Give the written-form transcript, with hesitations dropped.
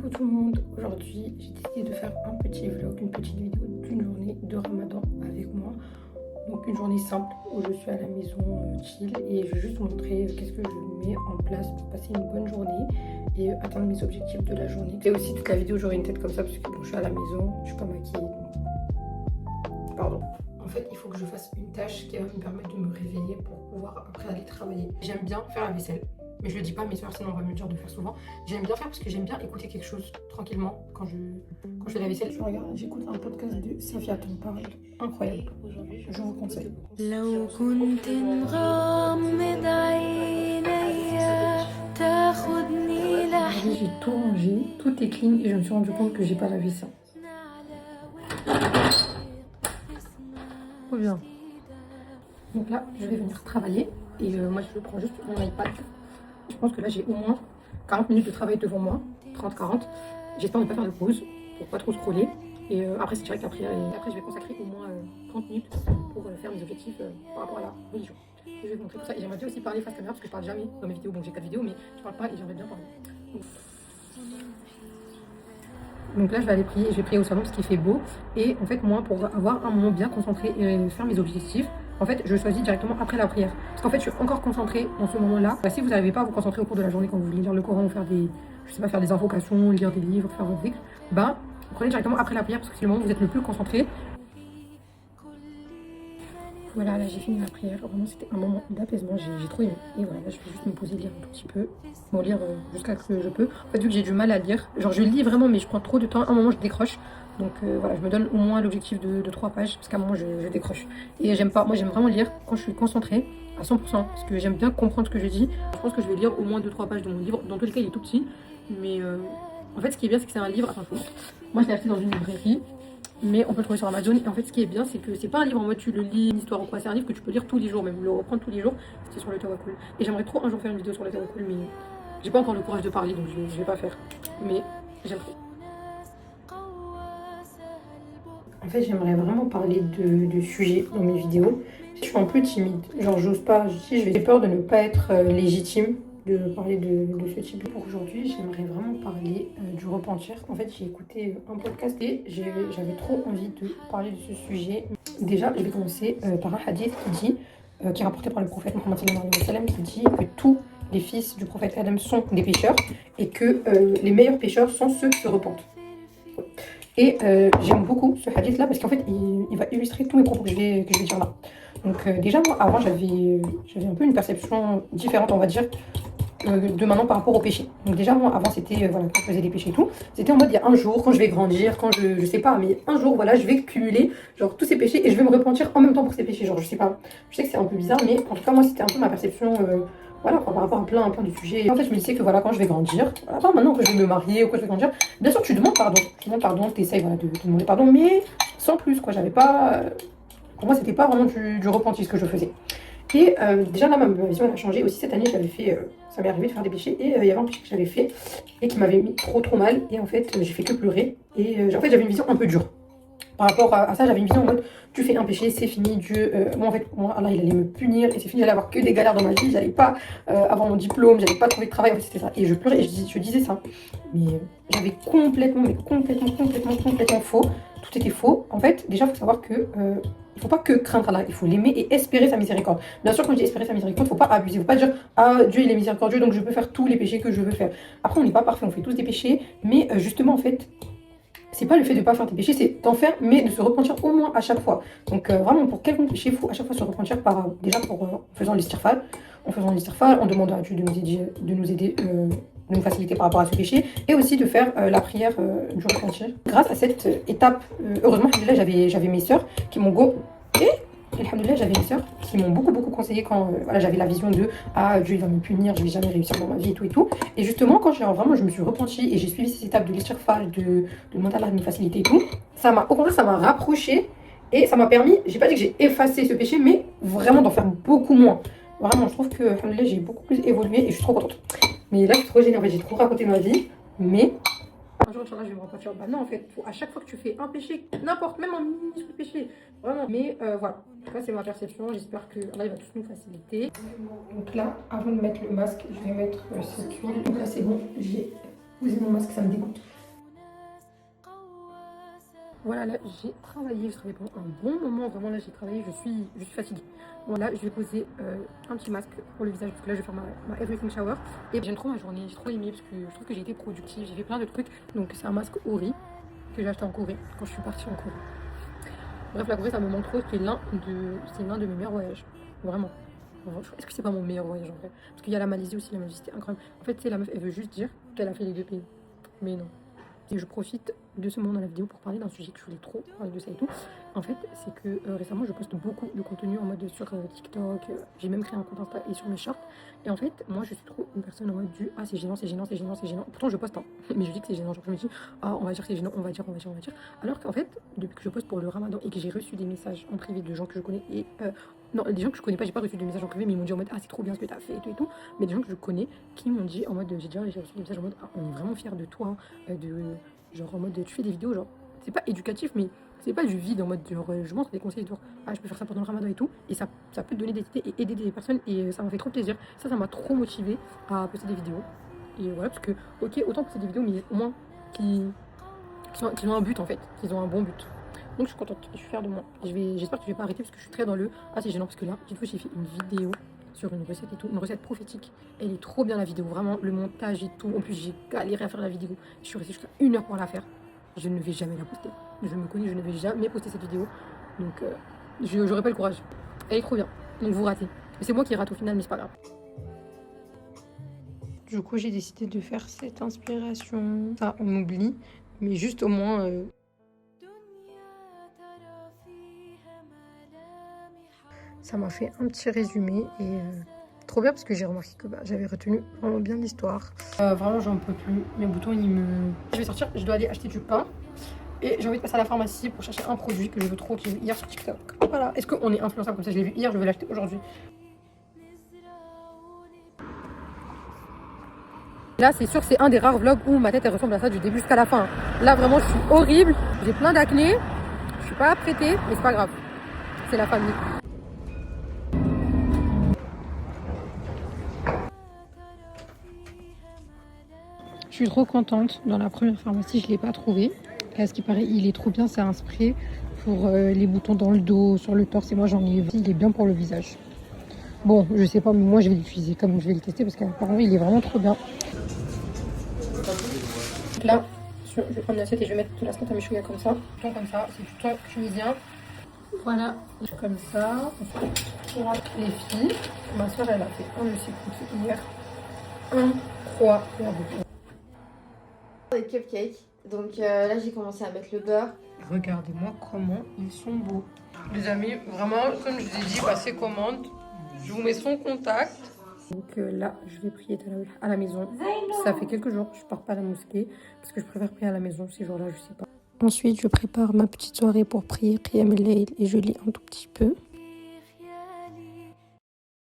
Coucou tout le monde, aujourd'hui j'ai décidé de faire un petit vlog, une petite vidéo d'une journée de Ramadan avec moi. Donc une journée simple où je suis à la maison chill et je vais juste vous montrer qu'est-ce que je mets en place pour passer une bonne journée et atteindre mes objectifs de la journée. Et aussi toute la vidéo j'aurai une tête comme ça parce que bon, je suis à la maison, je suis pas maquillée. Pardon. En fait il faut que je fasse une tâche qui va me permettre de me réveiller pour pouvoir après aller travailler. J'aime bien faire la vaisselle. Mais je le dis pas à mes soeurs, sinon on va me le dire de faire souvent. J'aime bien faire parce que j'aime bien écouter quelque chose tranquillement quand je fais la vaisselle. Je regarde, j'écoute un podcast de Safia Tom Parle. Incroyable. Je vous conseille. J'ai tout rangé, tout est clean et je me suis rendu compte que j'ai pas lavé ça. Trop bien. Donc là, je vais venir travailler et moi je prends juste mon iPad. Je pense que là j'ai au moins 40 minutes de travail devant moi, 30-40. J'espère ne pas faire de pause pour pas trop scroller. Et après c'est direct après. Et après je vais consacrer au moins 30 minutes pour faire mes objectifs par rapport à la religion. Je vais vous montrer tout ça. Et j'aimerais bien aussi parler face caméra parce que je parle jamais dans mes vidéos. Bon j'ai 4 vidéos mais je parle pas et j'aimerais bien parler. Donc là je vais aller prier, je vais prier au salon parce qu'il fait beau. Et en fait moi pour avoir un moment bien concentré et faire mes objectifs, en fait, je choisis directement après la prière. Parce qu'en fait, je suis encore concentrée dans ce moment-là. Bah, si vous n'arrivez pas à vous concentrer au cours de la journée quand vous voulez lire le Coran ou faire des, je sais pas, faire des invocations, lire des livres, faire votre dhikr, bah, prenez directement après la prière parce que c'est le moment où vous êtes le plus concentré. Voilà, là j'ai fini ma prière. Vraiment, c'était un moment d'apaisement. J'ai trop aimé. Et voilà, là je vais juste me poser, lire un tout petit peu. Bon, lire jusqu'à ce que je peux. En fait, vu que j'ai du mal à lire, genre je lis vraiment, mais je prends trop de temps. À un moment, je décroche. Donc voilà, je me donne au moins l'objectif de 3 pages, parce qu'à un moment, je décroche. Et j'aime pas, moi j'aime vraiment lire quand je suis concentrée à 100%, parce que j'aime bien comprendre ce que je dis. Je pense que je vais lire au moins 2-3 pages de mon livre. Dans tous les cas, il est tout petit. Mais en fait, ce qui est bien, c'est que c'est un livre. Attends, moi, je l'ai acheté dans une librairie. Mais on peut le trouver sur Amazon. Et en fait, ce qui est bien, c'est que c'est pas un livre en mode tu le lis, une histoire ou quoi. C'est un livre que tu peux lire tous les jours, même le reprendre tous les jours. C'est sur le tawakkul. Et j'aimerais trop un jour faire une vidéo sur le tawakkul, mais j'ai pas encore le courage de parler, donc je vais pas faire. Mais j'aime trop. En fait, j'aimerais vraiment parler de sujets dans mes vidéos. Je suis un peu timide. Genre, j'ose pas. J'ai peur de ne pas être légitime de parler de ce type. Pour aujourd'hui, j'aimerais vraiment parler du repentir. En fait, j'ai écouté un podcast et j'avais trop envie de parler de ce sujet. Déjà, je vais commencer par un hadith qui est rapporté par le prophète Mohammed sallallahu alayhi wa sallam, qui dit que tous les fils du prophète Adam sont des pécheurs et que les meilleurs pécheurs sont ceux qui se repentent. Et j'aime beaucoup ce hadith là parce qu'en fait il va illustrer tous mes propos que je vais dire là. Donc déjà moi avant j'avais un peu une perception différente on va dire de maintenant par rapport au péché. Donc déjà moi avant c'était voilà quand je faisais des péchés et tout, c'était en mode il y a un jour quand je vais grandir, quand je sais pas mais un jour voilà je vais cumuler genre tous ces péchés et je vais me repentir en même temps pour ces péchés. Genre je sais pas, je sais que c'est un peu bizarre mais en tout cas moi c'était un peu ma perception voilà, par rapport à plein de sujets. En fait, je me disais que voilà, quand je vais grandir, voilà, maintenant que je vais me marier ou que je vais grandir, bien sûr, tu demandes pardon. Tu demandes pardon, tu essayes voilà, de demander pardon, mais sans plus, quoi. J'avais pas. Pour moi, c'était pas vraiment du repenti ce que je faisais. Et déjà, là, ma vision elle a changé. Aussi, cette année, j'avais fait. Ça m'est arrivé de faire des péchés. Et il y avait un péché que j'avais fait et qui m'avait mis trop mal. Et en fait, j'ai fait que pleurer. Et en fait, j'avais une vision un peu dure. Par rapport à ça, j'avais une vision en mode tu fais un péché, c'est fini, Dieu. Moi, en fait, moi, Allah, il allait me punir et c'est fini, j'allais avoir que des galères dans ma vie, j'allais pas avoir mon diplôme, j'allais pas trouver de travail, en fait, c'était ça. Et je pleurais et je disais ça. Mais j'avais complètement faux. Tout était faux. En fait, déjà, il faut savoir que. Il faut pas que craindre Allah, il faut l'aimer et espérer sa miséricorde. Bien sûr, quand je dis espérer sa miséricorde, il faut pas abuser. Il faut pas dire ah Dieu il est miséricordieux donc je peux faire tous les péchés que je veux faire. Après, on n'est pas parfait, on fait tous des péchés, mais justement en fait c'est pas le fait de pas faire tes péchés, c'est d'en faire, mais de se repentir au moins à chaque fois. Donc vraiment, pour quelconque péché, il faut à chaque fois se repentir par, déjà en faisant l'istighfar. En faisant l'istighfar, en demandant à Dieu de nous aider, de nous faciliter par rapport à ce péché, et aussi de faire la prière du repentir. Grâce à cette étape, heureusement, j'avais mes sœurs qui m'ont et alhamdoulilah, j'avais mes sœurs qui m'ont beaucoup conseillé quand voilà, j'avais la vision de ah Dieu il va me punir, je vais jamais réussir dans ma vie et tout. Et justement quand je me suis repentie et j'ai suivi ces étapes de l'istighfar, de demander à Allah de me faciliter et tout, au contraire ça m'a rapproché et ça m'a permis, j'ai pas dit que j'ai effacé ce péché, mais vraiment d'en faire beaucoup moins. Vraiment je trouve que alhamdoulilah, j'ai beaucoup plus évolué et je suis trop contente. Mais là je suis trop gênée, en fait j'ai trop raconté ma vie, mais un jour, Inch'Allah, je vais me repentir. Bah non, en fait, à chaque fois que tu fais un péché, n'importe, même un minuscule péché, vraiment. Mais voilà, en tout cas, c'est ma perception. J'espère que Allah il va tous nous faciliter. Donc là, avant de mettre le masque, je vais mettre cette huile. Donc là, c'est bon, j'ai posé mon masque, ça me dégoûte. Voilà, là j'ai travaillé pendant un bon moment, vraiment là j'ai travaillé, je suis fatiguée. Voilà, je vais poser un petit masque pour le visage parce que là je vais faire ma everything shower. Et j'aime trop ma journée, j'ai trop aimé parce que je trouve que j'ai été productive, j'ai fait plein de trucs. Donc c'est un masque Ori que j'ai acheté en Corée quand je suis partie en Corée. Bref, la Corée ça me manque trop, c'est l'un de mes meilleurs voyages, vraiment. Est-ce que c'est pas mon meilleur voyage en vrai? Parce qu'il y a la Malaisie aussi, la Malaisie c'était incroyable. En fait, c'est la meuf, elle veut juste dire qu'elle a fait les deux pays. Mais non. Et je profite de ce moment dans la vidéo pour parler d'un sujet que je voulais trop parler de ça et tout. En fait, c'est que récemment, je poste beaucoup de contenu en mode sur TikTok. J'ai même créé un compte Insta et sur mes shorts. Et en fait, moi, je suis trop une personne en mode du ah, c'est gênant, c'est gênant, c'est gênant, c'est gênant. Pourtant, je poste, hein, mais je dis que c'est gênant. Genre, je me dis ah, on va dire que c'est gênant, on va dire. Alors qu'en fait, depuis que je poste pour le ramadan et que j'ai reçu des messages en privé de gens que je connais et non, des gens que je connais pas, j'ai pas reçu de messages en privé, mais ils m'ont dit en mode ah, c'est trop bien ce que t'as fait et tout et tout. Mais des gens que je connais qui m'ont dit en mode j'ai reçu des messages en mode ah, on est vraiment fiers de toi, genre en mode tu fais des vidéos, genre c'est pas éducatif, mais c'est pas du vide en mode genre je montre des conseils, genre ah, je peux faire ça pendant le ramadan et tout, et ça peut te donner des idées et aider des personnes, et ça m'a fait trop plaisir. Ça m'a trop motivé à poster des vidéos. Et voilà, parce que ok, autant poster des vidéos, mais au moins qui ont un but en fait, qu'ils ont un bon but. Donc je suis contente, je suis fière de moi. J'espère que je vais pas arrêter parce que je suis très dans le ah, c'est gênant, parce que là, une fois j'ai fait une vidéo sur une recette et tout, une recette prophétique. Elle est trop bien la vidéo, vraiment, le montage et tout. En plus, j'ai galéré à faire la vidéo. Je suis restée jusqu'à 1 heure pour la faire. Je ne vais jamais la poster. Je me connais, je ne vais jamais poster cette vidéo. Donc, j'aurais pas le courage. Elle est trop bien. Donc, vous ratez. C'est moi qui rate au final, mais c'est pas grave. Du coup, j'ai décidé de faire cette inspiration. Ça, on oublie, mais juste au moins. Ça m'a fait un petit résumé et trop bien parce que j'ai remarqué que j'avais retenu vraiment bien l'histoire. Vraiment, j'en peux plus. Mes boutons, Je vais sortir, je dois aller acheter du pain. Et j'ai envie de passer à la pharmacie pour chercher un produit que je veux trop, que j'ai vu hier sur TikTok. Voilà. Est-ce qu'on est influençable comme ça? Je l'ai vu hier, je vais l'acheter aujourd'hui. Là, c'est sûr, c'est un des rares vlogs où ma tête, elle ressemble à ça du début jusqu'à la fin. Là, vraiment, je suis horrible. J'ai plein d'acné. Je suis pas apprêtée, mais c'est pas grave. C'est la famille. Je suis trop contente. Dans la première pharmacie, je ne l'ai pas trouvé. Et à ce qui paraît, il est trop bien. C'est un spray pour les boutons dans le dos, sur le torse. Et moi, j'en ai. Il est bien pour le visage. Bon, je sais pas, mais moi, je vais l'utiliser comme je vais le tester parce qu'apparemment, il est vraiment trop bien. Là, je vais prendre une assiette et je vais mettre de la snot à Michouya comme ça. Tout comme ça, c'est du thon tunisien. Voilà, comme ça. Pour les filles, ma soeur, elle a fait un de ses cookies hier. Incroyable. Des cupcakes. Donc là j'ai commencé à mettre le beurre. Regardez-moi comment ils sont beaux. Les amis, vraiment, comme je vous ai dit, passez commande. Je vous mets son contact. Donc là, je vais prier à la maison. Ça fait quelques jours que je pars pas à la mosquée parce que je préfère prier à la maison ces jours-là, je sais pas. Ensuite, je prépare ma petite soirée pour prier Qiyam al-Layl et je lis un tout petit peu.